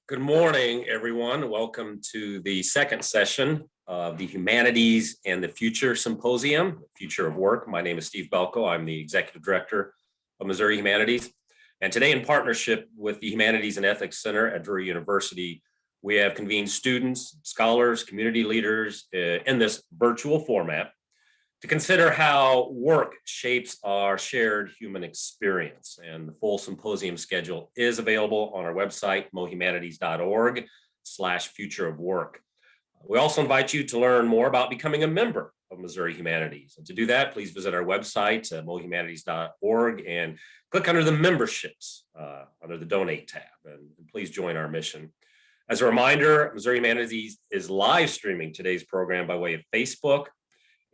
Good morning, everyone. Welcome to the second session of the Humanities and the Future Symposium, Future of Work. My name is Steve Belko. I'm the Executive Director of Missouri Humanities. And today, in partnership with the Humanities and Ethics Center at Drury University, we have convened students, scholars, community leaders in this virtual format to consider how work shapes our shared human experience. And the full symposium schedule is available on our website, mohumanities.org/future of work. We also invite you to learn more about becoming a member of Missouri Humanities. And to do that, please visit our website, mohumanities.org, and click under the memberships under the donate tab, and please join our mission. As a reminder, Missouri Humanities is live streaming today's program by way of Facebook.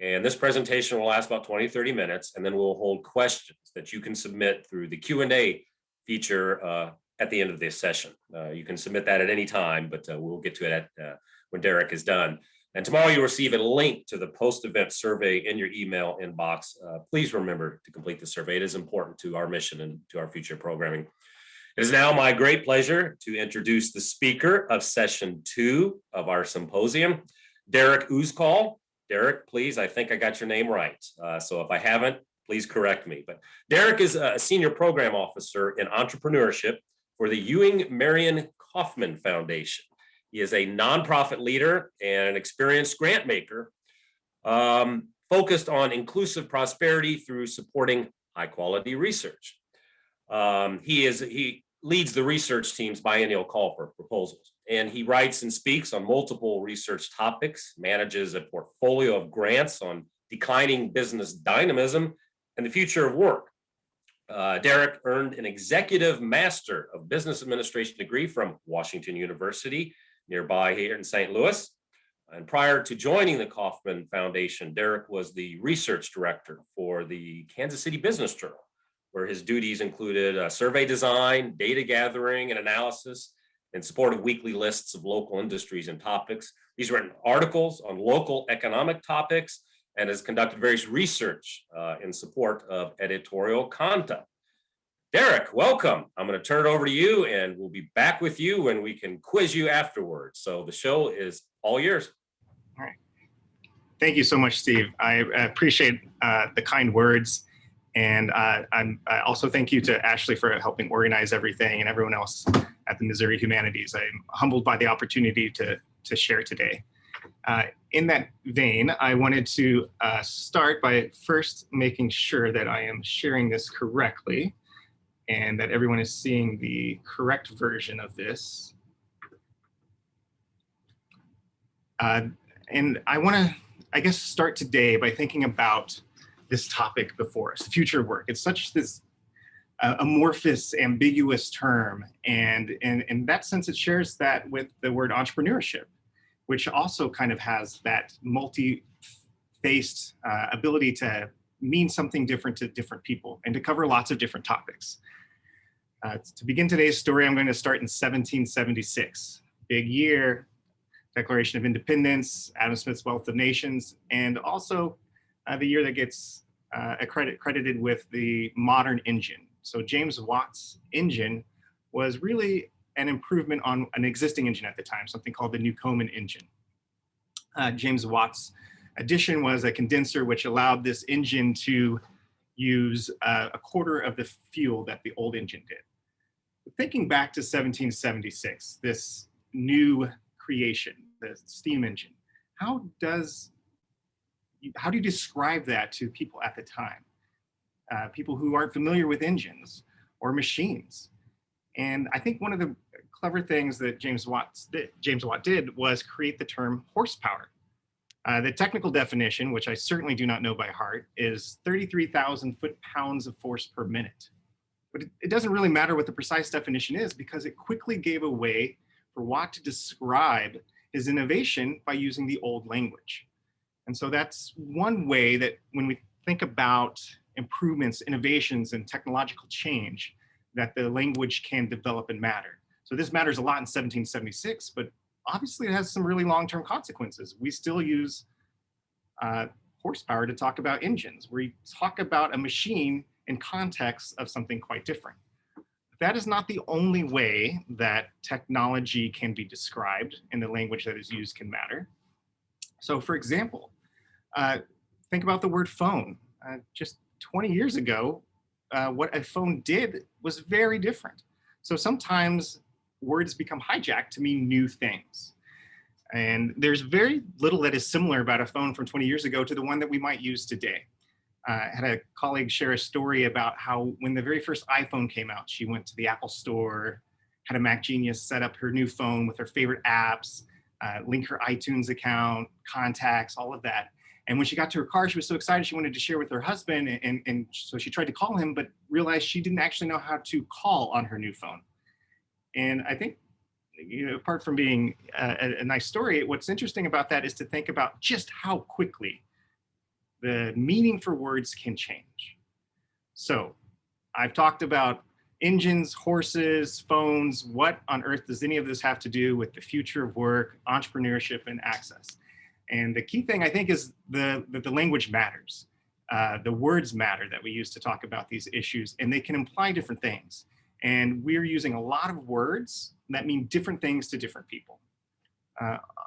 And this presentation will last about 20-30 minutes, and then we'll hold questions that you can submit through the Q&A feature at the end of this session. You can submit that at any time, but we'll get to it when Derek is done. And tomorrow you'll receive a link to the post-event survey in your email inbox. Please remember to complete the survey. It is important to our mission and to our future programming. It is now my great pleasure to introduce the speaker of session 2 of our symposium, Derek Ozkal. Derek, please, I think I got your name right. So if I haven't, please correct me. But Derek is a senior program officer in entrepreneurship for the Ewing Marion Kauffman Foundation. He is a nonprofit leader and an experienced grant maker focused on inclusive prosperity through supporting high quality research. He leads the research team's biennial call for proposals, and he writes and speaks on multiple research topics, manages a portfolio of grants on declining business dynamism and the future of work. Derek earned an executive master of business administration degree from Washington University, nearby here in St. Louis. And prior to joining the Kauffman Foundation, Derek was the research director for the Kansas City Business Journal, where his duties included survey design, data gathering and analysis, in support of weekly lists of local industries and topics. He's written articles on local economic topics and has conducted various research in support of editorial content. Derek, welcome. I'm going to turn it over to you, and we'll be back with you when we can quiz you afterwards. So the show is all yours. All right. Thank you so much, Steve. I appreciate the kind words. And I also thank you to Ashley for helping organize everything, and everyone else at the Missouri Humanities. I'm humbled by the opportunity to share today. In that vein, I wanted to start by first making sure that I am sharing this correctly and that everyone is seeing the correct version of this. And I want to, I guess, start today by thinking about this topic before us, future work. It's such this amorphous, ambiguous term. And in that sense, it shares that with the word entrepreneurship, which also kind of has that multi-faced ability to mean something different to different people and to cover lots of different topics. To begin today's story, I'm going to start in 1776. Big year, Declaration of Independence, Adam Smith's Wealth of Nations, and also the year that gets credited with the modern engine. So James Watt's engine was really an improvement on an existing engine at the time, something called the Newcomen engine. James Watt's addition was a condenser which allowed this engine to use a quarter of the fuel that the old engine did. Thinking back to 1776, this new creation, the steam engine, how do you describe that to people at the time? People who aren't familiar with engines or machines. And I think one of the clever things that James Watt did was create the term horsepower. The technical definition, which I certainly do not know by heart, is 33,000 foot-pounds of force per minute. But it doesn't really matter what the precise definition is, because it quickly gave a way for Watt to describe his innovation by using the old language. And so that's one way that when we think about improvements, innovations, and technological change, that the language can develop and matter. So this matters a lot in 1776, but obviously it has some really long-term consequences. We still use horsepower to talk about engines. We talk about a machine in context of something quite different. that is not the only way that technology can be described, and the language that is used can matter. So for example, uh, think about the word phone. Just 20 years ago, what a phone did was very different. So sometimes words become hijacked to mean new things. And there's very little that is similar about a phone from 20 years ago to the one that we might use today. I had a colleague share a story about how when the very first iPhone came out, she went to the Apple store, had a Mac Genius set up her new phone with her favorite apps, link her iTunes account, contacts, all of that. And when she got to her car, she was so excited she wanted to share with her husband. And so she tried to call him, but realized she didn't actually know how to call on her new phone. And I think, apart from being a nice story, what's interesting about that is to think about just how quickly the meaning for words can change. So I've talked about engines, horses, phones. What on earth does any of this have to do with the future of work, entrepreneurship, and access? And the key thing, I think, is that the language matters. The words matter that we use to talk about these issues, and they can imply different things. And we're using a lot of words that mean different things to different people.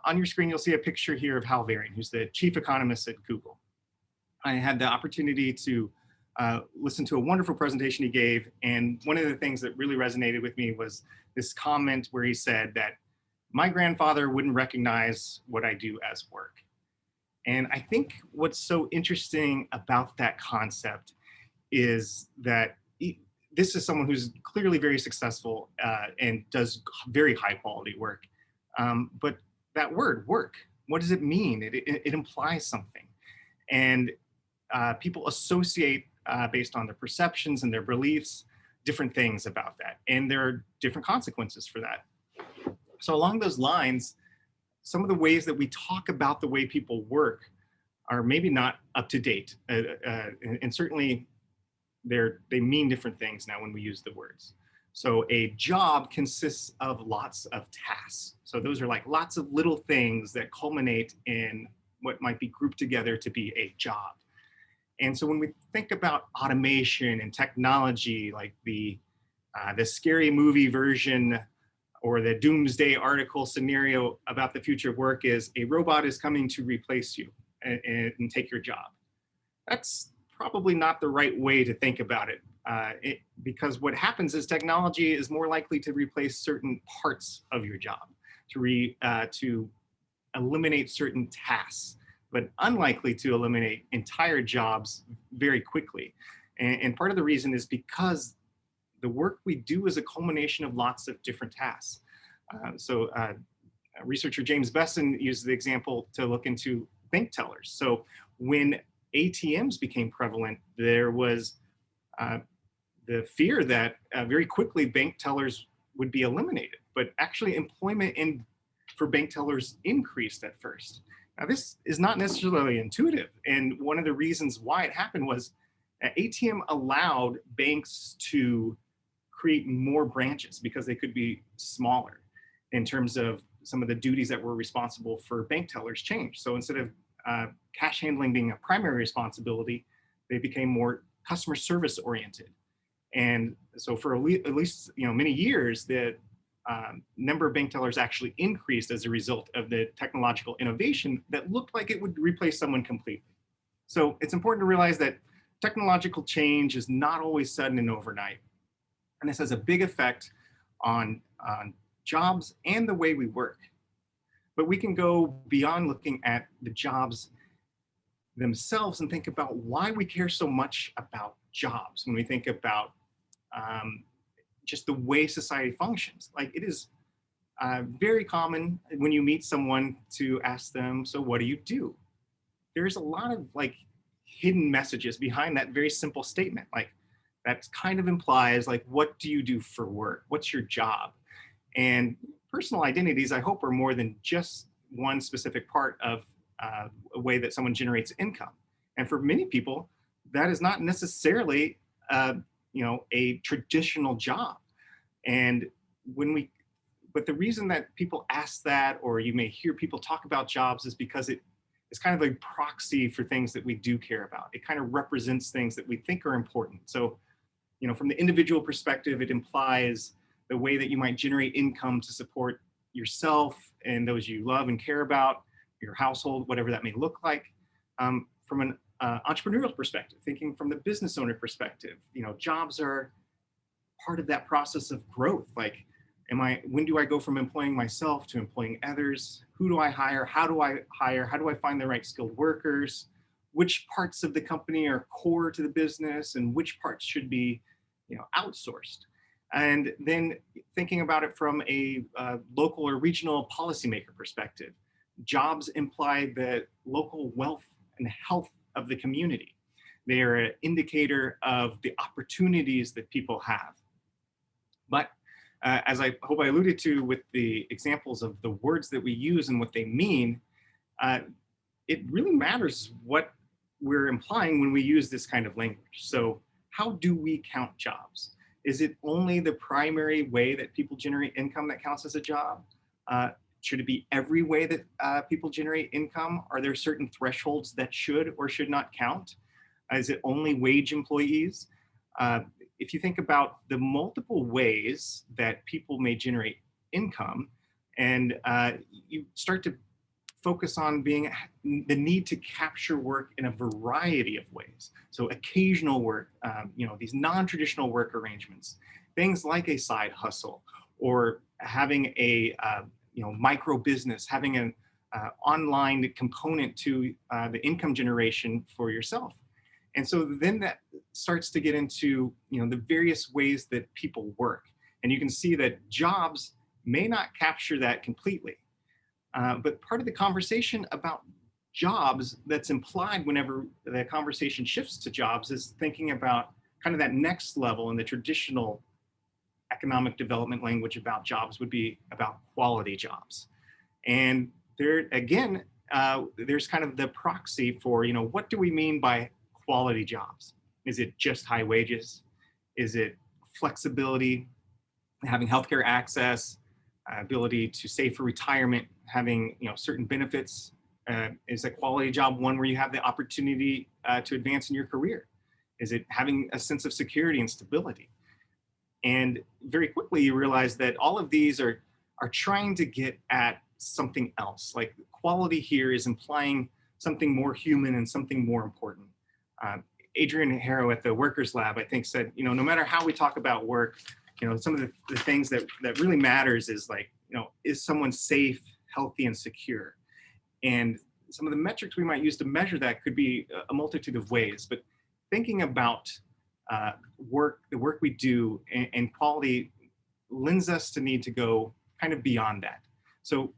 On your screen, you'll see a picture here of Hal Varian, who's the chief economist at Google. I had the opportunity to listen to a wonderful presentation he gave. And one of the things that really resonated with me was this comment where he said that my grandfather wouldn't recognize what I do as work. And I think what's so interesting about that concept is that this is someone who's clearly very successful and does very high quality work. But that word, work, what does it mean? It implies something. And people associate, based on their perceptions and their beliefs, different things about that. And there are different consequences for that. So along those lines, some of the ways that we talk about the way people work are maybe not up to date. And certainly they mean different things now when we use the words. So a job consists of lots of tasks. So those are like lots of little things that culminate in what might be grouped together to be a job. And so when we think about automation and technology, like the scary movie version or the doomsday article scenario about the future of work is a robot is coming to replace you and take your job. That's probably not the right way to think about it, because what happens is technology is more likely to replace certain parts of your job, to eliminate certain tasks, but unlikely to eliminate entire jobs very quickly. And part of the reason is because the work we do is a culmination of lots of different tasks. Researcher James Besson used the example to look into bank tellers. So when ATMs became prevalent, there was the fear that very quickly bank tellers would be eliminated, but actually employment for bank tellers increased at first. Now, this is not necessarily intuitive. And one of the reasons why it happened was ATM allowed banks to create more branches because they could be smaller in terms of some of the duties that were responsible for bank tellers changed. So instead of cash handling being a primary responsibility, they became more customer service oriented. And so for at least many years, the number of bank tellers actually increased as a result of the technological innovation that looked like it would replace someone completely. So it's important to realize that technological change is not always sudden and overnight. And this has a big effect on jobs and the way we work. But we can go beyond looking at the jobs themselves and think about why we care so much about jobs when we think about just the way society functions. Like, it is very common when you meet someone to ask them, so what do you do? There's a lot of hidden messages behind that very simple statement. Like, that kind of implies, what do you do for work? What's your job? And personal identities, I hope, are more than just one specific part of a way that someone generates income. And for many people, that is not necessarily a traditional job. And but the reason that people ask that, or you may hear people talk about jobs, is because it's kind of a proxy for things that we do care about. It kind of represents things that we think are important. So From the individual perspective, it implies the way that you might generate income to support yourself and those you love and care about, your household, whatever that may look like. From an entrepreneurial perspective, thinking from the business owner perspective, jobs are part of that process of growth. Like, when do I go from employing myself to employing others? Who do I hire? How do I hire? How do I find the right skilled workers? Which parts of the company are core to the business and which parts should be, outsourced? And then thinking about it from a local or regional policymaker perspective, jobs imply the local wealth and health of the community. They are an indicator of the opportunities that people have. But as I hope I alluded to with the examples of the words that we use and what they mean, it really matters what we're implying when we use this kind of language. So how do we count jobs? Is it only the primary way that people generate income that counts as a job? Should it be every way that people generate income? Are there certain thresholds that should or should not count? Is it only wage employees? If you think about the multiple ways that people may generate income, and you start to focus on the need to capture work in a variety of ways. So occasional work, these non-traditional work arrangements, things like a side hustle, or having a micro business, having an online component to the income generation for yourself. And so then that starts to get into the various ways that people work. And you can see that jobs may not capture that completely. But part of the conversation about jobs that's implied whenever the conversation shifts to jobs is thinking about kind of that next level in the traditional economic development language about jobs would be about quality jobs. And there, again, there's kind of the proxy for, what do we mean by quality jobs? Is it just high wages? Is it flexibility, having healthcare access, ability to save for retirement, having certain benefits? Is a quality job one where you have the opportunity to advance in your career? Is it having a sense of security and stability? And very quickly you realize that all of these are trying to get at something else. Like quality here is implying something more human and something more important. Adrian Harrow at the Workers Lab, I think, said, no matter how we talk about work, some of the things that really matters is like, is someone safe, healthy, and secure? And some of the metrics we might use to measure that could be a multitude of ways, but thinking about the work we do and quality lends us to need to go kind of beyond that. So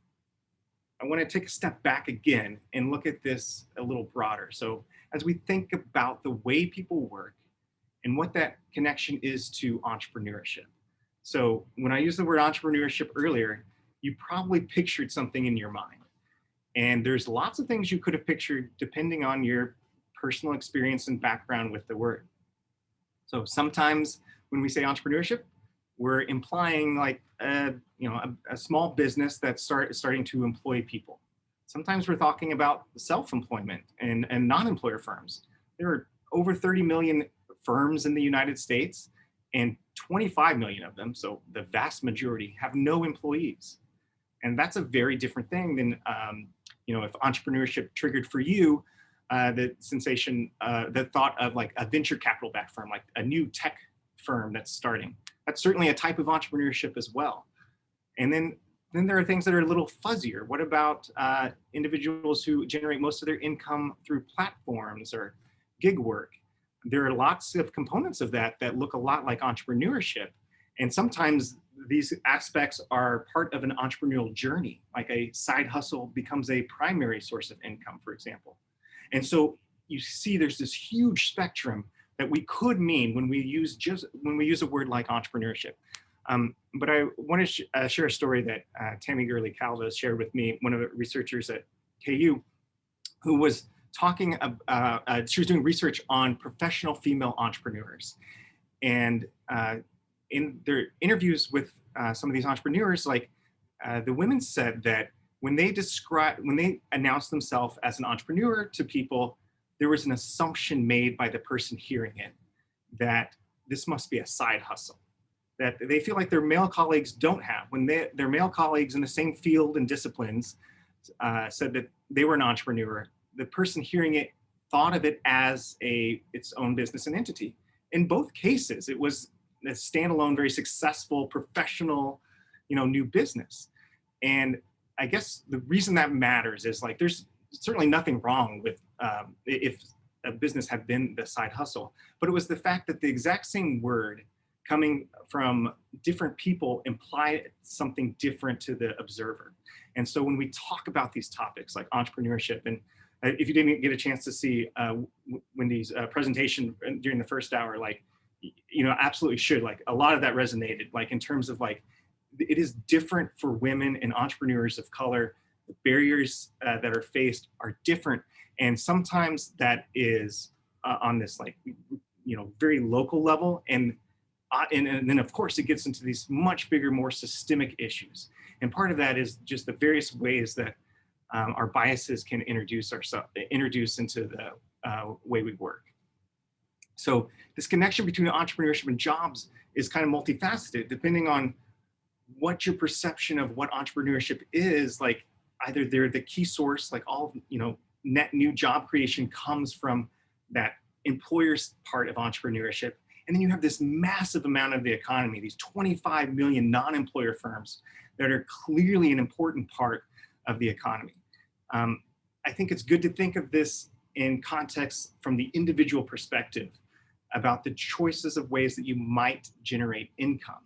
I want to take a step back again and look at this a little broader. So as we think about the way people work and what that connection is to entrepreneurship. So when I used the word entrepreneurship earlier, you probably pictured something in your mind. And there's lots of things you could have pictured depending on your personal experience and background with the word. So sometimes when we say entrepreneurship, we're implying like a small business that's starting to employ people. Sometimes we're talking about self-employment and non-employer firms. There are over 30 million firms in the United States, and 25 million of them, so the vast majority, have no employees. And that's a very different thing than, if entrepreneurship triggered for you the sensation, the thought of like a venture capital backed firm, like a new tech firm that's starting. That's certainly a type of entrepreneurship as well. And then there are things that are a little fuzzier. What about individuals who generate most of their income through platforms or gig work? There are lots of components of that look a lot like entrepreneurship. And sometimes these aspects are part of an entrepreneurial journey, like a side hustle becomes a primary source of income, for example. And so you see there's this huge spectrum that we could mean when we use a word like entrepreneurship. But I want to share a story that Tammy Gurley-Calva shared with me, one of the researchers at KU, who was talking she was doing research on professional female entrepreneurs. And in their interviews with some of these entrepreneurs, like the women said that when they announced themselves as an entrepreneur to people, there was an assumption made by the person hearing it that this must be a side hustle that they feel like their male colleagues don't have. When their male colleagues in the same field and disciplines said that they were an entrepreneur, the person hearing it thought of it as its own business and entity. In both cases, it was a standalone, very successful, professional, new business. And I guess the reason that matters is like there's certainly nothing wrong with if a business had been the side hustle, but it was the fact that the exact same word coming from different people implied something different to the observer. And so when we talk about these topics like entrepreneurship, and if you didn't get a chance to see Wendy's presentation during the first hour, like, absolutely should, like a lot of that resonated, like in terms of like, it is different for women and entrepreneurs of color. The barriers that are faced are different. And sometimes that is on this like, very local level. And then of course it gets into these much bigger, more systemic issues. And part of that is just the various ways that our biases can introduce into the way we work. So this connection between entrepreneurship and jobs is kind of multifaceted, depending on what your perception of what entrepreneurship is. Like either they're the key source, like all, net new job creation comes from that employer's part of entrepreneurship. And then you have this massive amount of the economy, these 25 million non-employer firms that are clearly an important part of the economy. I think it's good to think of this in context from the individual perspective about the choices of ways that you might generate income.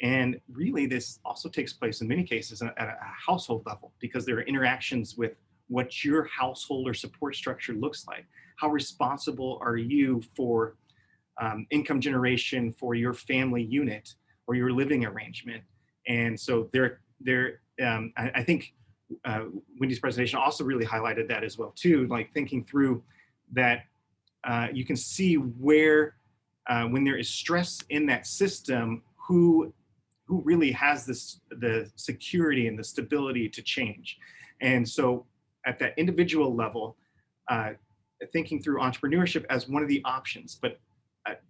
And really this also takes place in many cases at a household level, because there are interactions with what your household or support structure looks like. How responsible are you for income generation for your family unit or your living arrangement? And so I think Wendy's presentation also really highlighted that as well too, like thinking through that you can see where when there is stress in that system, who really has the security and the stability to change. And so at that individual level, thinking through entrepreneurship as one of the options. But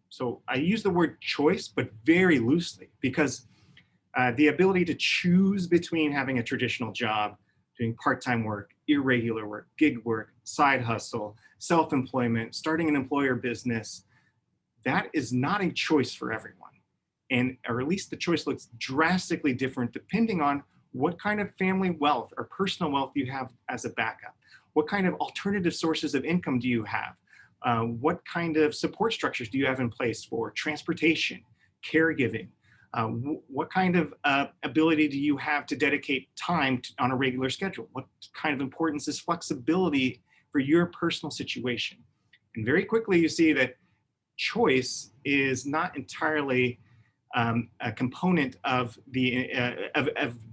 so I use the word choice, but very loosely, because the ability to choose between having a traditional job, doing part-time work, irregular work, gig work, side hustle, self-employment, starting an employer business, that is not a choice for everyone. And, or at least the choice looks drastically different depending on what kind of family wealth or personal wealth you have as a backup. What kind of alternative sources of income do you have? What kind of support structures do you have in place for transportation, caregiving? What kind of ability do you have to dedicate time on a regular schedule? What kind of importance is flexibility for your personal situation? And very quickly you see that choice is not entirely a component of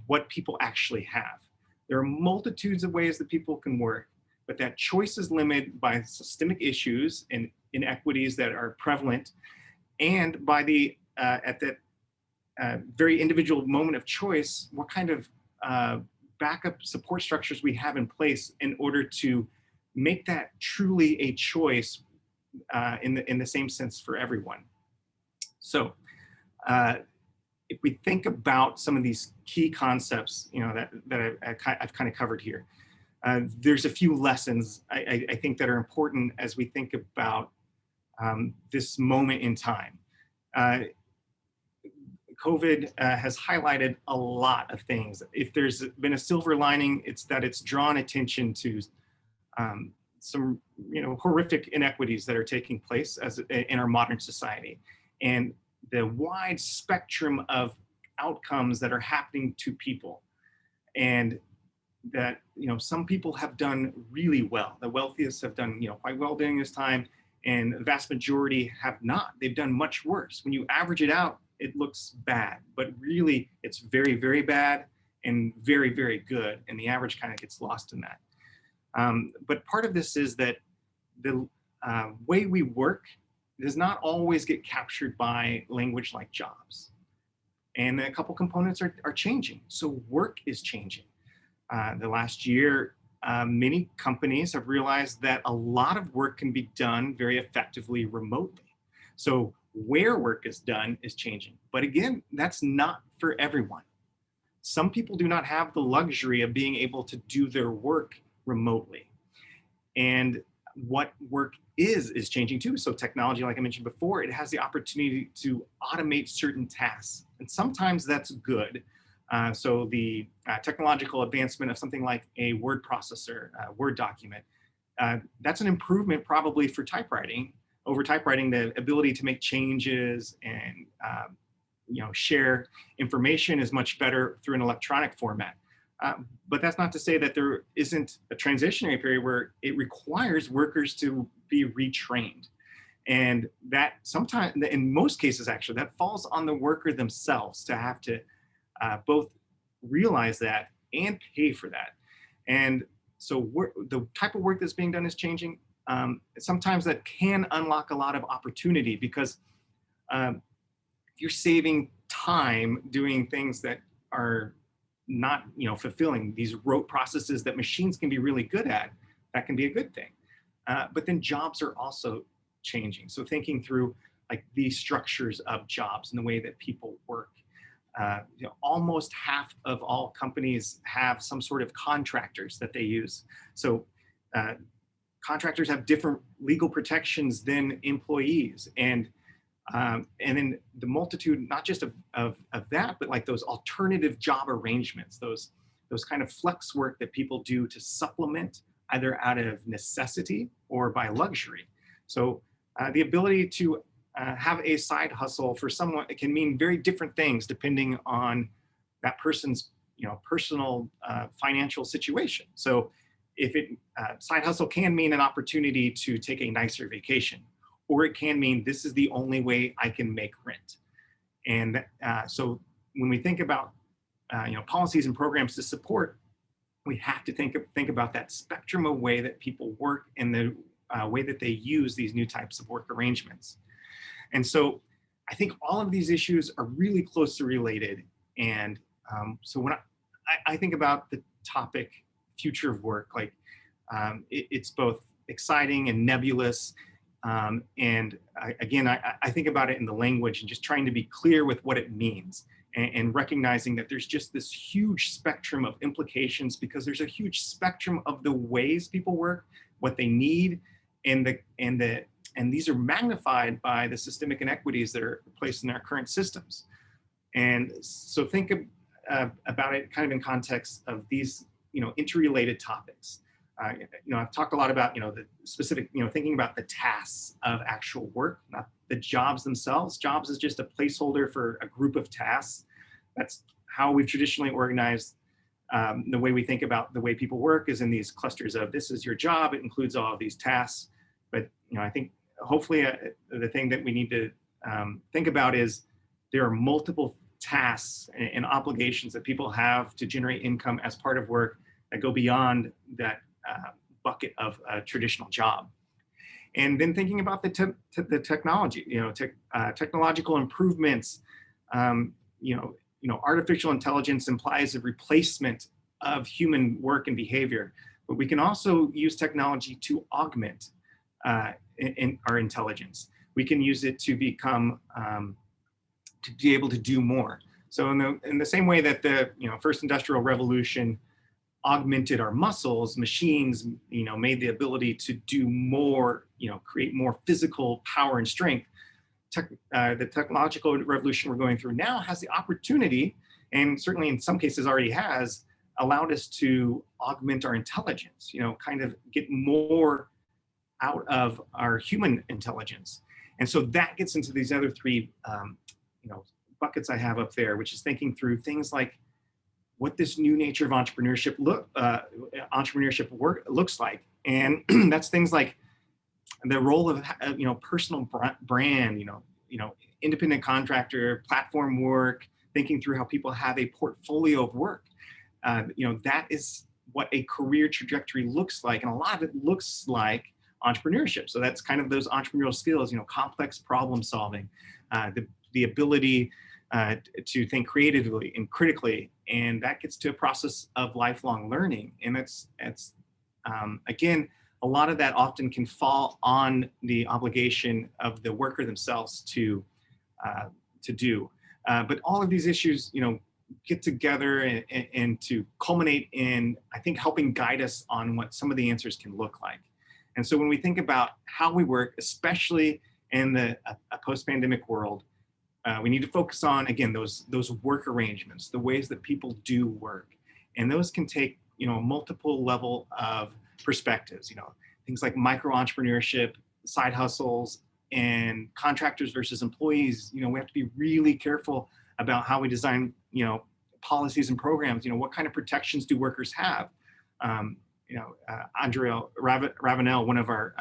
what people actually have. There are multitudes of ways that people can work, but that choice is limited by systemic issues and inequities that are prevalent, and by the at that very individual moment of choice, what kind of backup support structures we have in place in order to make that truly a choice in the same sense for everyone. So if we think about some of these key concepts, that I've kind of covered here, there's a few lessons I think that are important as we think about this moment in time. COVID has highlighted a lot of things. If there's been a silver lining, it's that it's drawn attention to some horrific inequities that are taking place in our modern society, and the wide spectrum of outcomes that are happening to people. And that some people have done really well. The wealthiest have done quite well during this time, and the vast majority have not. They've done much worse. When you average it out, it looks bad, but really it's very, very bad and very, very good. And the average kind of gets lost in that. But part of this is that the way we work does not always get captured by language like jobs. And a couple components are changing. So work is changing. The last year, many companies have realized that a lot of work can be done very effectively remotely. So where work is done is changing. But again, that's not for everyone. Some people do not have the luxury of being able to do their work remotely. And what work is changing too. So technology, like I mentioned before, it has the opportunity to automate certain tasks. And sometimes that's good. So the technological advancement of something like a word processor, Word document, that's an improvement probably for typewriting. Over typewriting, the ability to make changes and share information is much better through an electronic format. But that's not to say that there isn't a transitionary period where it requires workers to be retrained. And that sometimes, in most cases actually, that falls on the worker themselves to have to both realize that and pay for that. And so the type of work that's being done is changing. Sometimes that can unlock a lot of opportunity because if you're saving time doing things that are not fulfilling, these rote processes that machines can be really good at, that can be a good thing. But then jobs are also changing. So thinking through like the structures of jobs and the way that people work. Almost half of all companies have some sort of contractors that they use. So contractors have different legal protections than employees. And then the multitude, not just of that, but like those alternative job arrangements, those kind of flex work that people do to supplement either out of necessity or by luxury. So the ability to have a side hustle for someone, it can mean very different things depending on that person's personal financial situation. So if side hustle can mean an opportunity to take a nicer vacation, or it can mean this is the only way I can make rent. And so when we think about policies and programs to support, we have to think about that spectrum of way that people work and the way that they use these new types of work arrangements. And so I think all of these issues are really closely related. And so when I think about the topic future of work, like it's both exciting and nebulous. And I think about it in the language and just trying to be clear with what it means and recognizing that there's just this huge spectrum of implications because there's a huge spectrum of the ways people work, what they need, and these are magnified by the systemic inequities that are placed in our current systems. And so think about it kind of in context of these, interrelated topics. I've talked a lot about, the specific, thinking about the tasks of actual work, not the jobs themselves. Jobs is just a placeholder for a group of tasks. That's how we've traditionally organized the way we think about the way people work is in these clusters of this is your job. It includes all of these tasks. But, I think hopefully the thing that we need to think about is there are multiple tasks and obligations that people have to generate income as part of work that go beyond that bucket of a traditional job. And then thinking about the technology, technological improvements, artificial intelligence implies a replacement of human work and behavior, but we can also use technology to augment in our intelligence. We can use it to become, to be able to do more. So in the same way that the first industrial revolution augmented our muscles, machines, made the ability to do more, create more physical power and strength. The technological revolution we're going through now has the opportunity, and certainly in some cases already has, allowed us to augment our intelligence, kind of get more out of our human intelligence. And so that gets into these other three, buckets I have up there, which is thinking through things like what this new nature of entrepreneurship work looks like. And that's things like the role of, personal brand, independent contractor, platform work, thinking through how people have a portfolio of work. That is what a career trajectory looks like. And a lot of it looks like entrepreneurship. So that's kind of those entrepreneurial skills, complex problem solving, the ability to think creatively and critically. And that gets to a process of lifelong learning. And that's again, a lot of that often can fall on the obligation of the worker themselves to do. But all of these issues, get together and to culminate in, I think, helping guide us on what some of the answers can look like. And so when we think about how we work, especially in a post-pandemic world, we need to focus on, again, those work arrangements, the ways that people do work. And those can take, multiple level of perspectives, things like micro-entrepreneurship, side hustles, and contractors versus employees. We have to be really careful about how we design, policies and programs. What kind of protections do workers have? Andrea Ravenel, one of our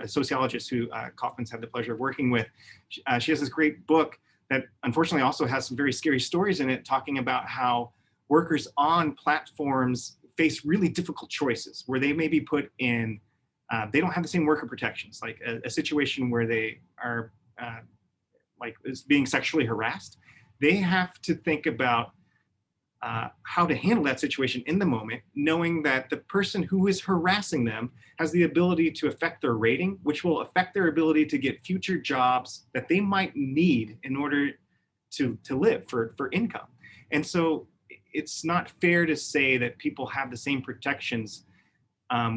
sociologists who Kauffman's had the pleasure of working with, she has this great book that unfortunately also has some very scary stories in it, talking about how workers on platforms face really difficult choices where they may be put in, they don't have the same worker protections, like a situation where they are is being sexually harassed. They have to think about how to handle that situation in the moment, knowing that the person who is harassing them has the ability to affect their rating, which will affect their ability to get future jobs that they might need in order to live for income. And so it's not fair to say that people have the same protections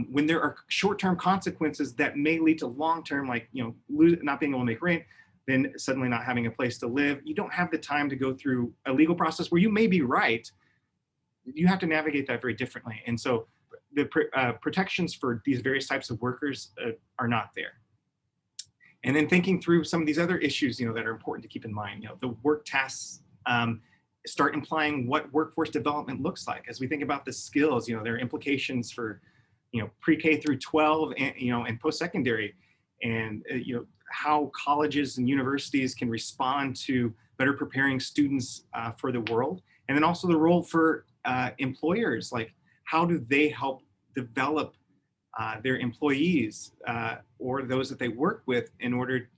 when there are short-term consequences that may lead to long-term, like, not being able to make rent, then suddenly not having a place to live. You don't have the time to go through a legal process where you may be right. You have to navigate that very differently. And so the protections for these various types of workers are not there. And then thinking through some of these other issues, that are important to keep in mind, the work tasks start implying what workforce development looks like. As we think about the skills, there are implications for, pre-K through 12 and, and post-secondary, and, how colleges and universities can respond to better preparing students for the world. And then also the role for employers, like how do they help develop their employees or those that they work with in order,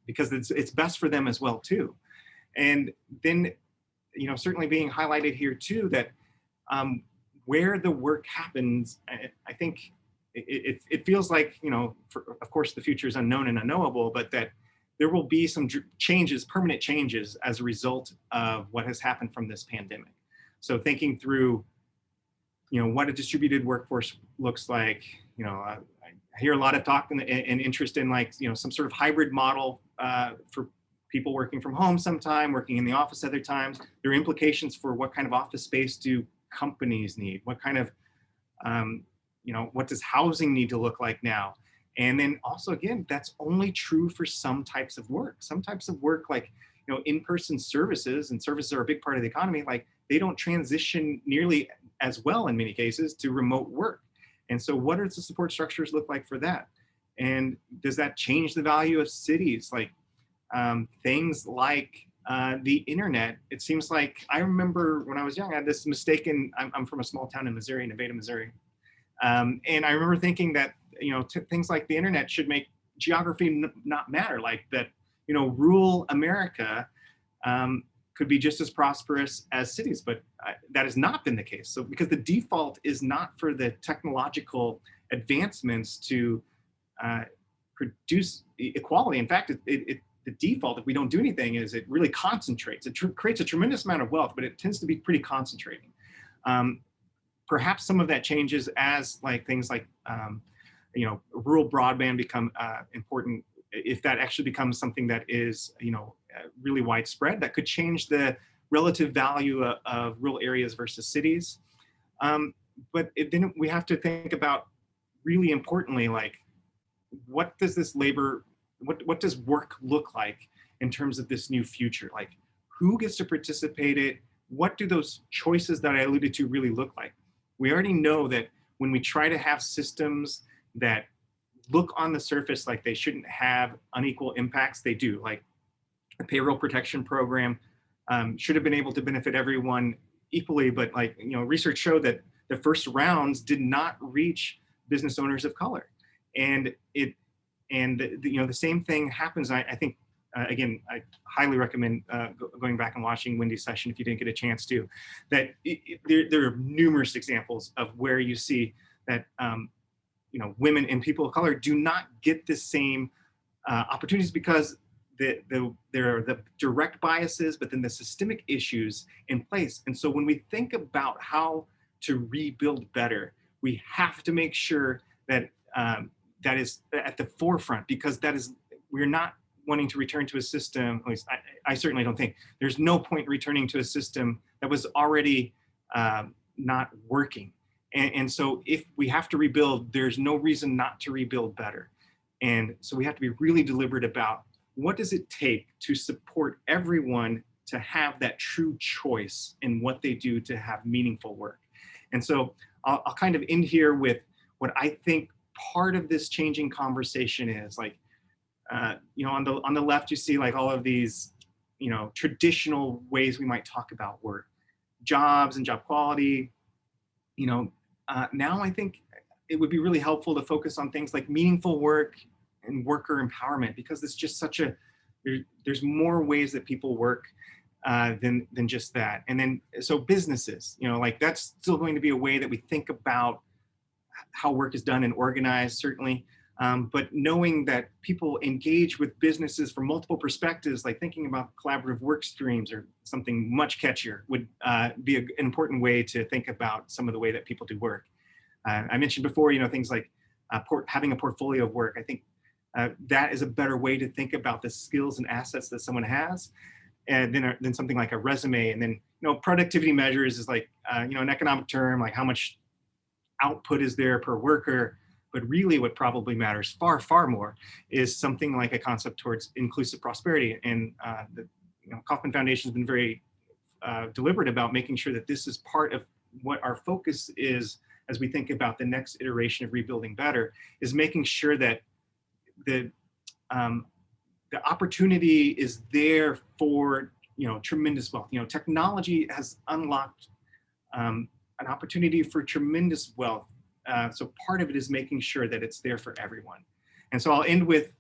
because it's best for them as well too. And then, certainly being highlighted here too, that where the work happens, I think it feels like, of course the future is unknown and unknowable, but that there will be some changes, permanent changes as a result of what has happened from this pandemic. So thinking through, what a distributed workforce looks like, I hear a lot of talk and interest in some sort of hybrid model for people working from home sometime, working in the office other times. There are implications for what kind of office space do companies need? What kind of, what does housing need to look like now? And then also, again, that's only true for some types of work. Some types of work, like, in-person services, and services are a big part of the economy, like they don't transition nearly as well in many cases to remote work. And so what does the support structures look like for that? And does that change the value of cities? Like things like the internet. It seems like, I remember when I was young, I had this mistaken, I'm from a small town in Missouri, Nevada, Missouri. And I remember thinking that, things like the internet should make geography not matter, like that, rural America could be just as prosperous as cities, but that has not been the case. So because the default is not for the technological advancements to produce equality. In fact, the default, if we don't do anything, is it really concentrates. It creates a tremendous amount of wealth, but it tends to be pretty concentrating. Perhaps some of that changes as things like rural broadband become important. If that actually becomes something that is really widespread, that could change the relative value of rural areas versus cities. But then we have to think about, really importantly, what does this labor, what does work look like in terms of this new future? Like, who gets to participate in it? What do those choices that I alluded to really look like? We already know that when we try to have systems that look on the surface like they shouldn't have unequal impacts, they do. Like a payroll protection program should have been able to benefit everyone equally, but research showed that the first rounds did not reach business owners of color. And the same thing happens, I think, again, I highly recommend going back and watching Wendy's session if you didn't get a chance to, that there are numerous examples of where you see that women and people of color do not get the same opportunities because there are the direct biases, but then the systemic issues in place. And so when we think about how to rebuild better, we have to make sure that that is at the forefront, because we're not wanting to return to a system, at least I certainly don't think, there's no point returning to a system that was already not working. And so if we have to rebuild, there's no reason not to rebuild better. And so we have to be really deliberate about what does it take to support everyone to have that true choice in what they do to have meaningful work. And so I'll kind of end here with what I think part of this changing conversation is. Like, on the left, you see like all of these, traditional ways we might talk about work, jobs and job quality. Now I think it would be really helpful to focus on things like meaningful work and worker empowerment, because it's just there's more ways that people work than just that. And then, so businesses, like that's still going to be a way that we think about how work is done and organized, certainly. But knowing that people engage with businesses from multiple perspectives, like thinking about collaborative work streams or something much catchier, would be an important way to think about some of the way that people do work. I mentioned before, things like having a portfolio of work. I think that is a better way to think about the skills and assets that someone has, and then something like a resume. And then, productivity measures is like, an economic term, like how much output is there per worker. But really what probably matters far, far more is something like a concept towards inclusive prosperity. And the Kauffman Foundation has been very deliberate about making sure that this is part of what our focus is as we think about the next iteration of rebuilding better, is making sure that the opportunity is there for tremendous wealth. Technology has unlocked an opportunity for tremendous wealth. So part of it is making sure that it's there for everyone. And so I'll end with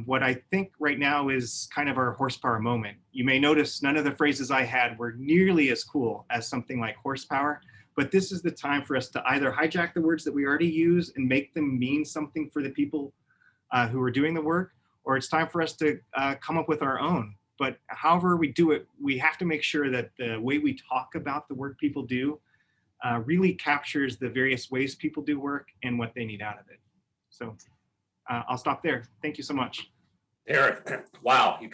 what I think right now is kind of our horsepower moment. You may notice none of the phrases I had were nearly as cool as something like horsepower, but this is the time for us to either hijack the words that we already use and make them mean something for the people who are doing the work, or it's time for us to come up with our own. But however we do it, we have to make sure that the way we talk about the work people do really captures the various ways people do work and what they need out of it. So I'll stop there. Thank you so much. Eric, wow, you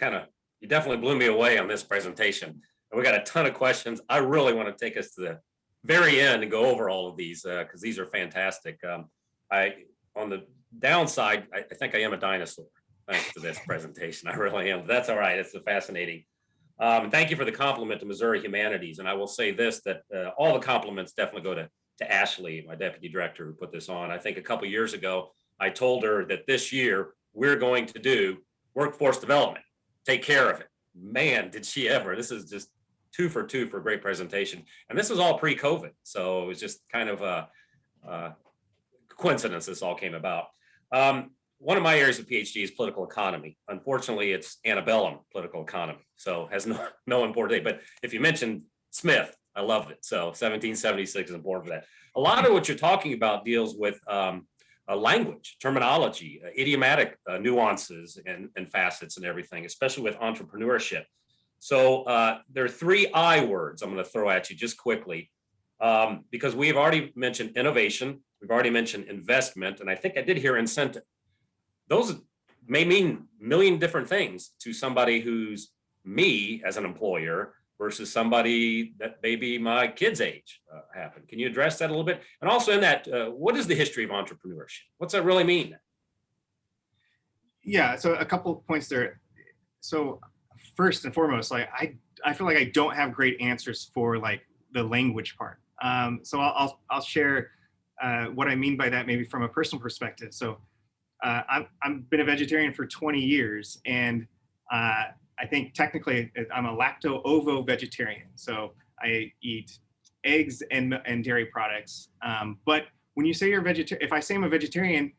definitely blew me away on this presentation. And we got a ton of questions. I really want to take us to the very end and go over all of these because these are fantastic. On the downside, I think I am a dinosaur thanks to this presentation. I really am. But that's all right. It's fascinating. Thank you for the compliment to Missouri Humanities. And I will say this, that all the compliments definitely go to Ashley, my deputy director, who put this on. I think a couple of years ago, I told her that this year we're going to do workforce development, take care of it. Man, did she ever. This is just 2 for 2 for a great presentation. And this was all pre-COVID. So it was just kind of a coincidence this all came about. One of my areas of PhD is political economy. Unfortunately, it's antebellum political economy, so has no important thing. But if you mentioned Smith, I loved it. So 1776 is important for that. A lot of what you're talking about deals with language, terminology, idiomatic nuances and facets and everything, especially with entrepreneurship. So there are 3 I words I'm going to throw at you just quickly, because we've already mentioned innovation, we've already mentioned investment, and I think I did hear incentive. Those may mean a million different things to somebody who's me as an employer versus somebody that maybe my kid's age happened. Can you address that a little bit? And also in that, what is the history of entrepreneurship? What's that really mean? Yeah, so a couple of points there. So first and foremost, like I feel like I don't have great answers for like the language part. So I'll share what I mean by that maybe from a personal perspective. So I've been a vegetarian for 20 years, and I think technically I'm a lacto-ovo vegetarian. So I eat eggs and dairy products. But when you say you're vegetarian, if I say I'm a vegetarian,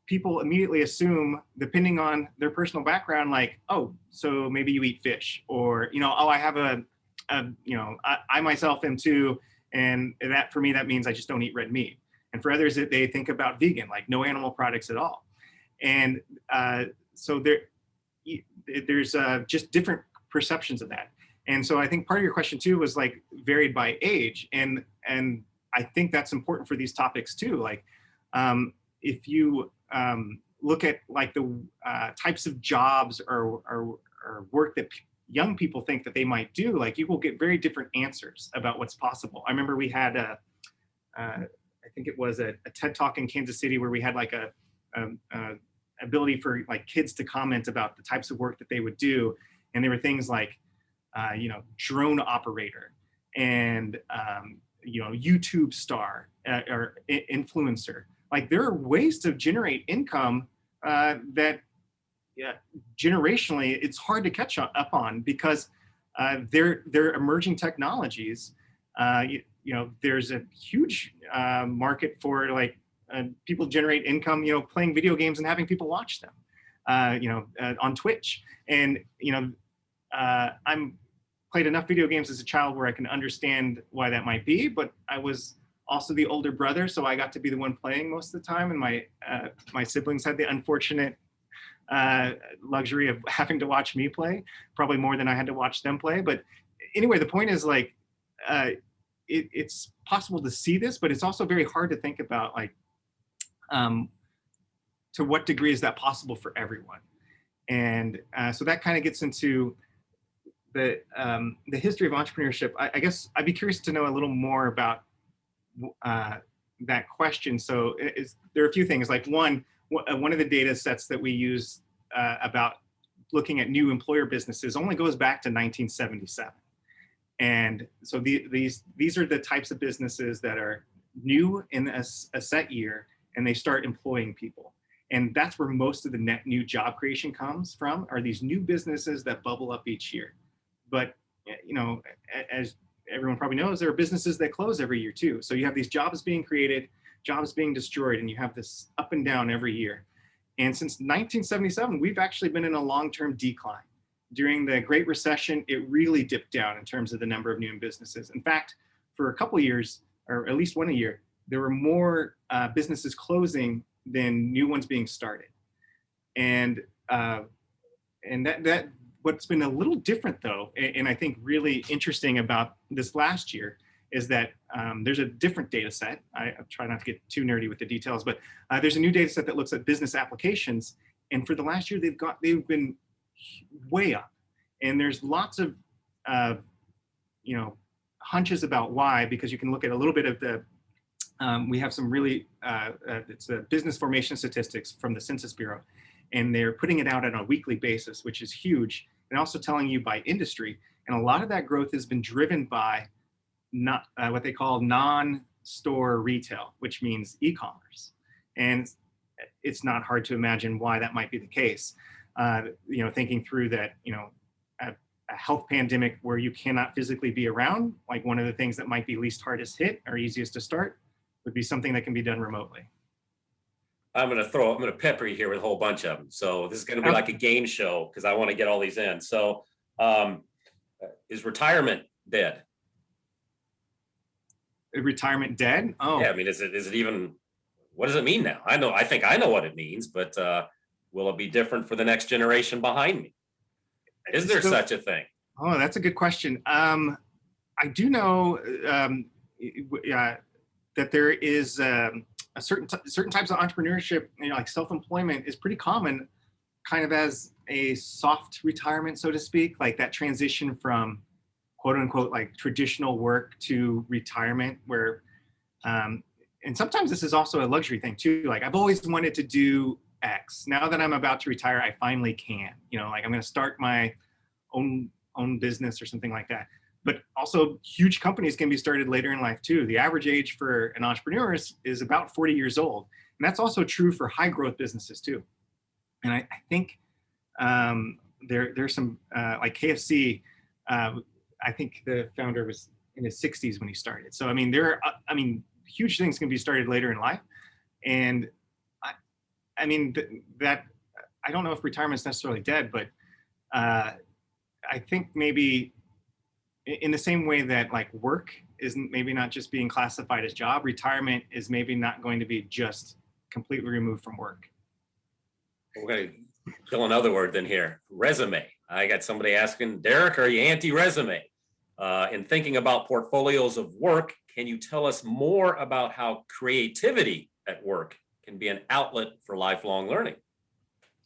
people immediately assume, depending on their personal background, like, oh, so maybe you eat fish, or, oh, I have I myself am too, and that for me, that means I just don't eat red meat. And for others, they think about vegan, like no animal products at all. And so there's just different perceptions of that. And so I think part of your question too was like varied by age, and I think that's important for these topics too. Like if you look at like the types of jobs or work that young people think that they might do, like you will get very different answers about what's possible. I remember we had I think it was a TED Talk in Kansas City where we had like a ability for like kids to comment about the types of work that they would do. And there were things like, drone operator and, YouTube star or influencer. Like there are ways to generate income that generationally it's hard to catch up on because they're emerging technologies. There's a huge market for like people generate income, playing video games and having people watch them, on Twitch. And, I'm played enough video games as a child where I can understand why that might be, but I was also the older brother, so I got to be the one playing most of the time. And my siblings had the unfortunate luxury of having to watch me play, probably more than I had to watch them play. But anyway, the point is like, it's possible to see this, but it's also very hard to think about like, to what degree is that possible for everyone? And so that kind of gets into the history of entrepreneurship. I guess I'd be curious to know a little more about that question. So there are a few things. Like one of the data sets that we use about looking at new employer businesses only goes back to 1977. And so these are the types of businesses that are new in a set year, and they start employing people. And that's where most of the net new job creation comes from, are these new businesses that bubble up each year. But, as everyone probably knows, there are businesses that close every year too. So you have these jobs being created, jobs being destroyed, and you have this up and down every year. And since 1977, we've actually been in a long-term decline. During the Great Recession, it really dipped down in terms of the number of new businesses. In fact, for a couple of years, or at least one a year, there were more businesses closing than new ones being started. And that what's been a little different though, and I think really interesting about this last year, is that there's a different data set. I try not to get too nerdy with the details, but there's a new data set that looks at business applications. And for the last year, they've been way up. And there's lots of, hunches about why, because you can look at a little bit of the, we have some really, it's the business formation statistics from the Census Bureau, and they're putting it out on a weekly basis, which is huge, and also telling you by industry. And a lot of that growth has been driven by not what they call non-store retail, which means e-commerce. And it's not hard to imagine why that might be the case. Thinking through that, a health pandemic where you cannot physically be around, like one of the things that might be least hardest hit or easiest to start would be something that can be done remotely. I'm going to pepper you here with a whole bunch of them. So this is going to be like a game show because I want to get all these in. So is retirement dead? Retirement dead? Oh. Yeah, I mean, is it even, what does it mean now? I think I know what it means, but will it be different for the next generation behind me? Is there such a thing? Oh, that's a good question. I do know that there is certain types of entrepreneurship, like self-employment is pretty common, kind of as a soft retirement, so to speak, like that transition from quote unquote, like traditional work to retirement where, and sometimes this is also a luxury thing too. Like I've always wanted to do X. Now that I'm about to retire, I finally can, like I'm going to start my own business or something like that. But also huge companies can be started later in life too. The average age for an entrepreneur is about 40 years old. And that's also true for high growth businesses too. And I think there's some, like KFC, I think the founder was in his 60s when he started. So, I mean, huge things can be started later in life. And I mean, that, I don't know if retirement is necessarily dead, but I think maybe in the same way that like work isn't maybe not just being classified as job, retirement is maybe not going to be just completely removed from work. We're going to kill another word then here, resume. I got somebody asking, Derek, are you anti-resume? In thinking about portfolios of work, can you tell us more about how creativity at work can be an outlet for lifelong learning?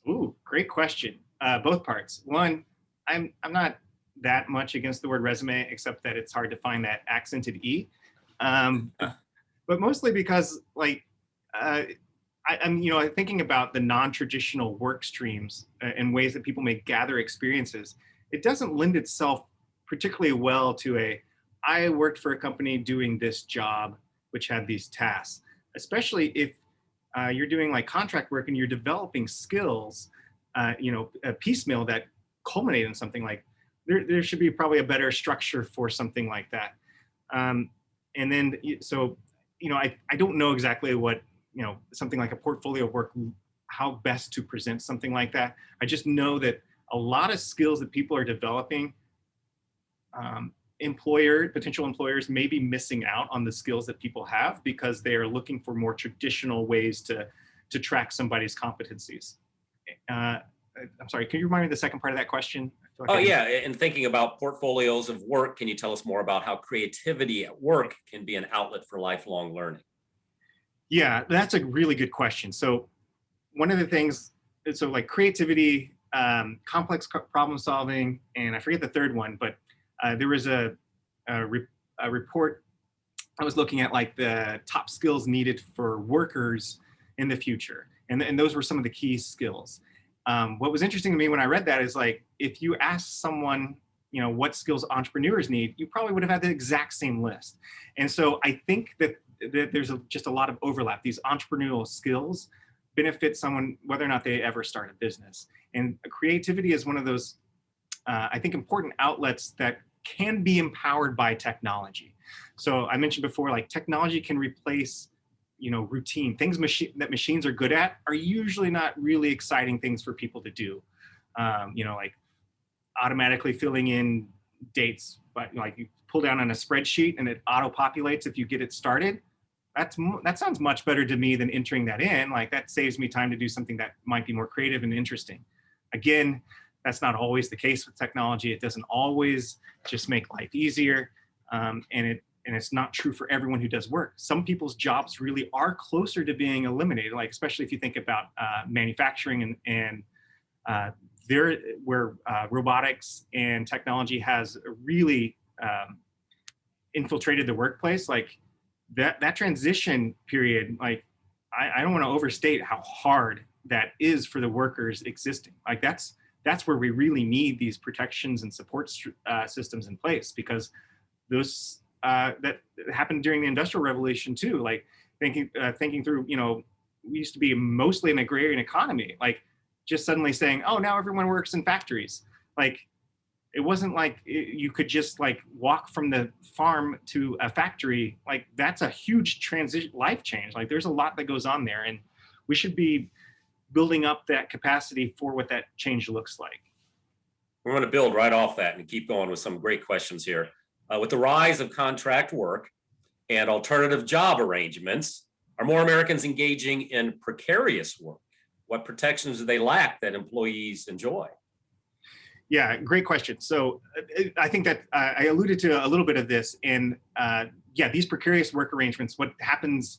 Ooh, great question. Both parts. One, I'm not that much against the word resume, except that it's hard to find that accented E. But mostly because like, I'm thinking about the non-traditional work streams and ways that people may gather experiences. It doesn't lend itself particularly well to I worked for a company doing this job, which had these tasks, especially if you're doing like contract work and you're developing skills, a piecemeal that culminate in something like, there should be probably a better structure for something like that. And then, so, I don't know exactly what, something like a portfolio of work, how best to present something like that. I just know that a lot of skills that people are developing, potential employers may be missing out on the skills that people have because they are looking for more traditional ways to track somebody's competencies. I'm sorry, can you remind me the second part of that question? Yeah, and thinking about portfolios of work, can you tell us more about how creativity at work can be an outlet for lifelong learning? Yeah, that's a really good question. So one of the things, so like creativity, complex problem solving, and I forget the third one, but there was a report I was looking at, like the top skills needed for workers in the future. And those were some of the key skills. What was interesting to me when I read that is like, if you ask someone, what skills entrepreneurs need, you probably would have had the exact same list. And so I think that there's just a lot of overlap. These entrepreneurial skills benefit someone whether or not they ever start a business. And creativity is one of those, I think, important outlets that can be empowered by technology. So I mentioned before, like technology can replace, routine things that machines are good at are usually not really exciting things for people to do. Like automatically filling in dates, but like you pull down on a spreadsheet and it auto populates if you get it started. That sounds much better to me than entering that in. Like that saves me time to do something that might be more creative and interesting. Again, that's not always the case with technology. It doesn't always just make life easier. And it's not true for everyone who does work. Some people's jobs really are closer to being eliminated, like especially if you think about manufacturing and where robotics and technology has really infiltrated the workplace. Like that transition period, like I don't want to overstate how hard that is for the workers existing. Like that's where we really need these protections and support systems in place, because those that happened during the Industrial Revolution too. Like thinking through, we used to be mostly an agrarian economy. Like just suddenly saying, oh, now everyone works in factories. Like it wasn't like you could just like walk from the farm to a factory. Like that's a huge transition, life change. Like there's a lot that goes on there, and we should be building up that capacity for what that change looks like. We're going to build right off that and keep going with some great questions here. With the rise of contract work and alternative job arrangements, are more Americans engaging in precarious work? What protections do they lack that employees enjoy? Yeah, great question. So I think that I alluded to a little bit of this. And yeah, these precarious work arrangements, what happens,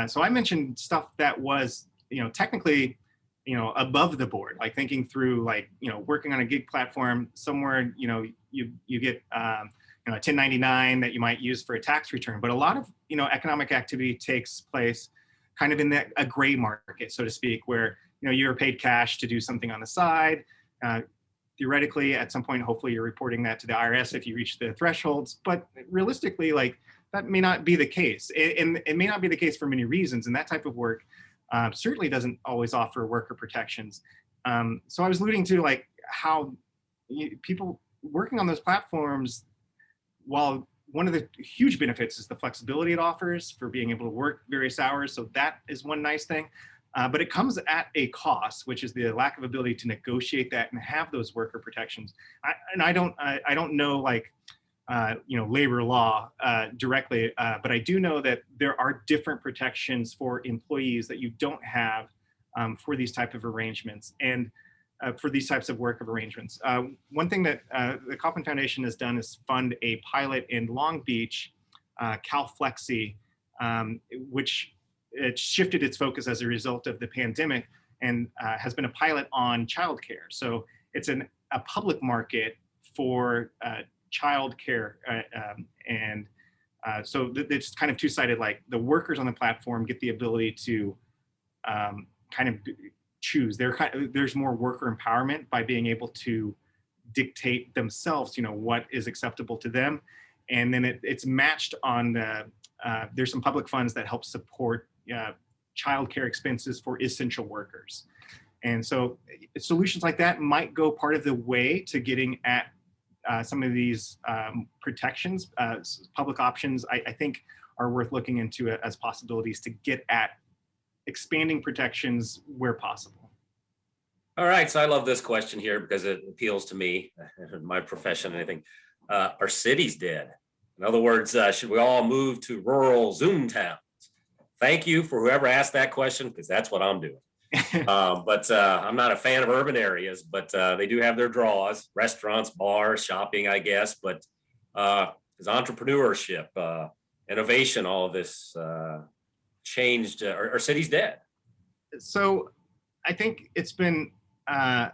so I mentioned stuff that was, technically, above the board, like thinking through like, working on a gig platform somewhere, you get a 1099 that you might use for a tax return. But a lot of, economic activity takes place kind of in a gray market, so to speak, where, you're paid cash to do something on the side. Theoretically, at some point, hopefully you're reporting that to the IRS if you reach the thresholds. But realistically, like that may not be the case. And it may not be the case for many reasons. And that type of work certainly doesn't always offer worker protections. So I was alluding to like how people working on those platforms, while one of the huge benefits is the flexibility it offers for being able to work various hours. So that is one nice thing. But it comes at a cost, which is the lack of ability to negotiate that and have those worker protections. I don't know like labor law directly, but I do know that there are different protections for employees that you don't have for these type of arrangements and for these types of work of arrangements. One thing that the Kauffman Foundation has done is fund a pilot in Long Beach, CalFlexi, which it shifted its focus as a result of the pandemic and has been a pilot on childcare. So it's a public market for childcare, so it's kind of two-sided. Like the workers on the platform get the ability to kind of choose. There's more worker empowerment by being able to dictate themselves, what is acceptable to them, and then it's matched on the. There's some public funds that help support childcare expenses for essential workers, and so solutions like that might go part of the way to getting at some of these protections. Public options, I think, are worth looking into as possibilities to get at expanding protections where possible. All right, so I love this question here because it appeals to me, my profession, and I think, are cities dead? In other words, should we all move to rural Zoom towns? Thank you for whoever asked that question, because that's what I'm doing. But I'm not a fan of urban areas, but they do have their draws: restaurants, bars, shopping, I guess. But is entrepreneurship, innovation, all of this changed? Are cities dead? So I think it's been a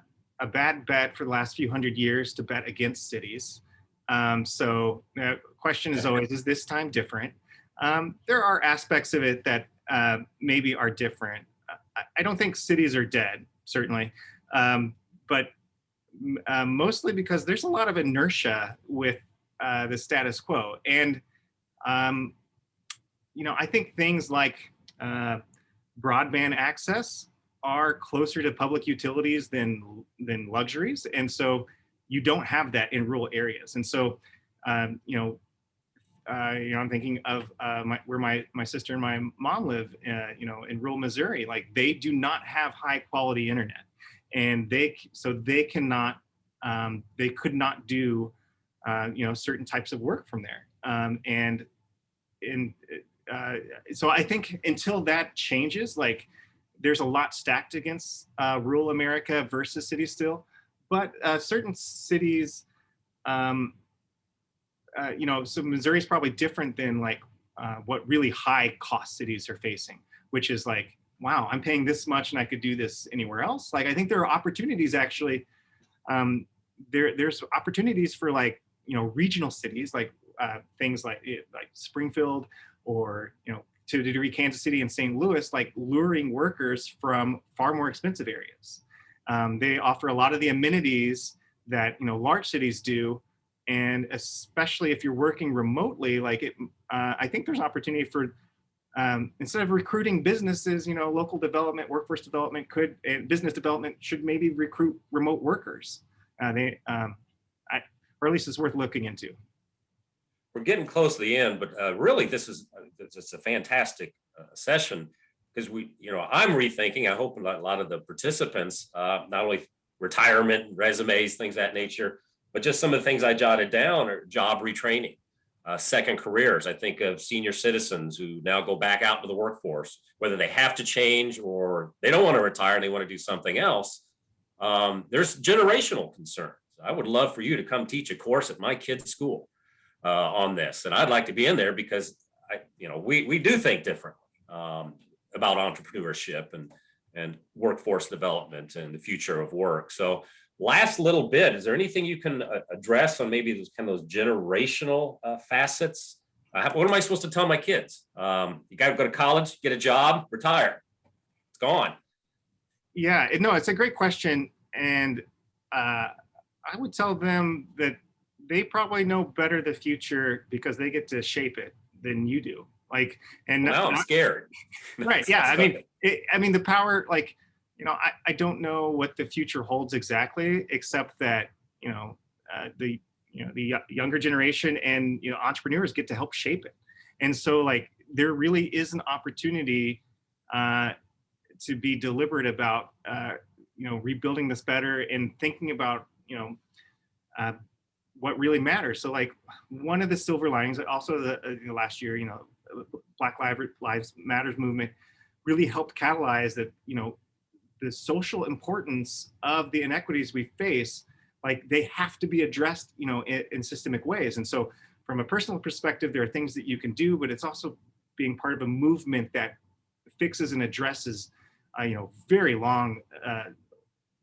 bad bet for the last few hundred years to bet against cities. So the question is always, is this time different? There are aspects of it that maybe are different. I don't think cities are dead, certainly, but mostly because there's a lot of inertia with the status quo. And, I think things like broadband access are closer to public utilities than luxuries. And so you don't have that in rural areas. And so, I'm thinking of where my sister and my mom live, in rural Missouri. Like, they do not have high quality internet, and they could not do, certain types of work from there. So I think until that changes, like, there's a lot stacked against rural America versus cities still, but certain cities. So Missouri is probably different than like what really high cost cities are facing, which is like, wow, I'm paying this much and I could do this anywhere else. Like, I think there are opportunities actually. There's opportunities for like, regional cities, like things like Springfield, or, to a degree, Kansas City and St. Louis, like luring workers from far more expensive areas. They offer a lot of the amenities that, large cities do. And especially if you're working remotely, I think there's opportunity for, instead of recruiting businesses, local development, workforce development and business development should maybe recruit remote workers. Or at least it's worth looking into. We're getting close to the end, but really this is it's a fantastic session, because I'm rethinking. I hope a lot of the participants, not only retirement, resumes, things of that nature, but just some of the things I jotted down are job retraining, second careers. I think of senior citizens who now go back out into the workforce, whether they have to change or they don't want to retire and they want to do something else. There's generational concerns. I would love for you to come teach a course at my kid's school on this. And I'd like to be in there because we do think differently about entrepreneurship and workforce development and the future of work. So last little bit, is there anything you can address on maybe those generational facets? What am I supposed to tell my kids? You got to go to college, get a job, retire. It's gone. Yeah, it's a great question. And I would tell them that they probably know better the future because they get to shape it than you do. Now I'm scared. Right. Yeah. I mean, the power, I don't know what the future holds exactly, except that, the younger generation and, entrepreneurs get to help shape it. And so there really is an opportunity to be deliberate about, rebuilding this better and thinking about, what really matters. So like one of the silver linings, also last year, Black Lives Matters movement really helped catalyze that, the social importance of the inequities we face, like they have to be addressed, in systemic ways. And so from a personal perspective, there are things that you can do, but it's also being part of a movement that fixes and addresses, very long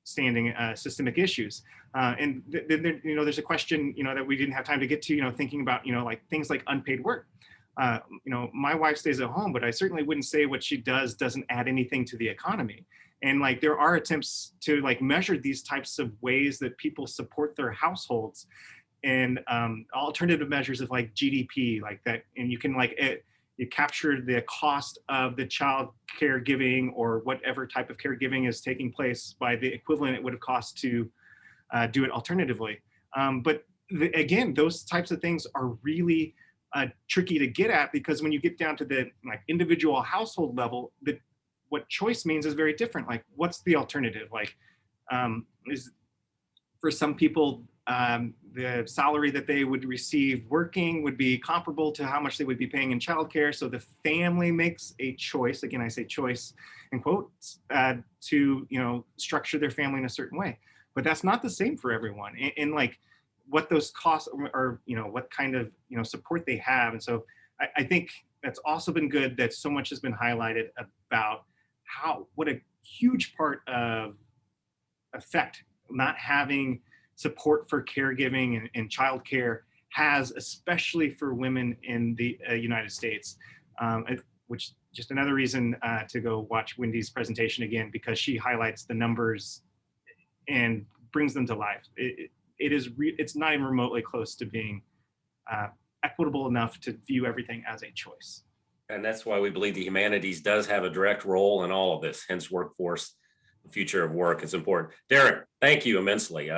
standing systemic issues. And there's a question, that we didn't have time to get to, thinking about, like things like unpaid work. My wife stays at home, but I certainly wouldn't say what she does doesn't add anything to the economy. And like there are attempts to like measure these types of ways that people support their households, and alternative measures of like GDP, like that, and you can like you capture the cost of the child caregiving or whatever type of caregiving is taking place by the equivalent it would have cost to do it alternatively. But again, those types of things are really tricky to get at, because when you get down to the like individual household level, what choice means is very different. Like, what's the alternative? Like, is for some people, the salary that they would receive working would be comparable to how much they would be paying in childcare. So the family makes a choice. Again, I say choice in quotes, to structure their family in a certain way. But that's not the same for everyone. And like, what those costs are, what kind of support they have. And so I think that's also been good that so much has been highlighted about what a huge part of effect not having support for caregiving and childcare has, especially for women in the United States, which just another reason to go watch Wendy's presentation again, because she highlights the numbers and brings them to life. It's not even remotely close to being equitable enough to view everything as a choice. And that's why we believe the humanities does have a direct role in all of this, hence workforce, the future of work is important. Derek, thank you immensely.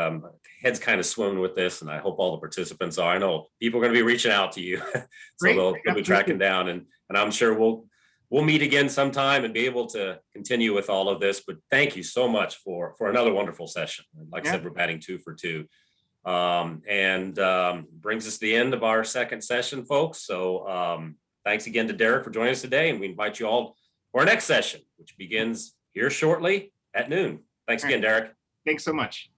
Head's kind of swimming with this, and I hope all the participants are. I know people are going to be reaching out to you, so they'll be tracking down, and I'm sure we'll meet again sometime and be able to continue with all of this. But thank you so much for another wonderful session. Like I said, we're batting 2 for 2. And brings us to the end of our second session, folks. So thanks again to Derek for joining us today, and we invite you all for our next session, which begins here shortly at noon. Thanks again, Derek. Thanks so much.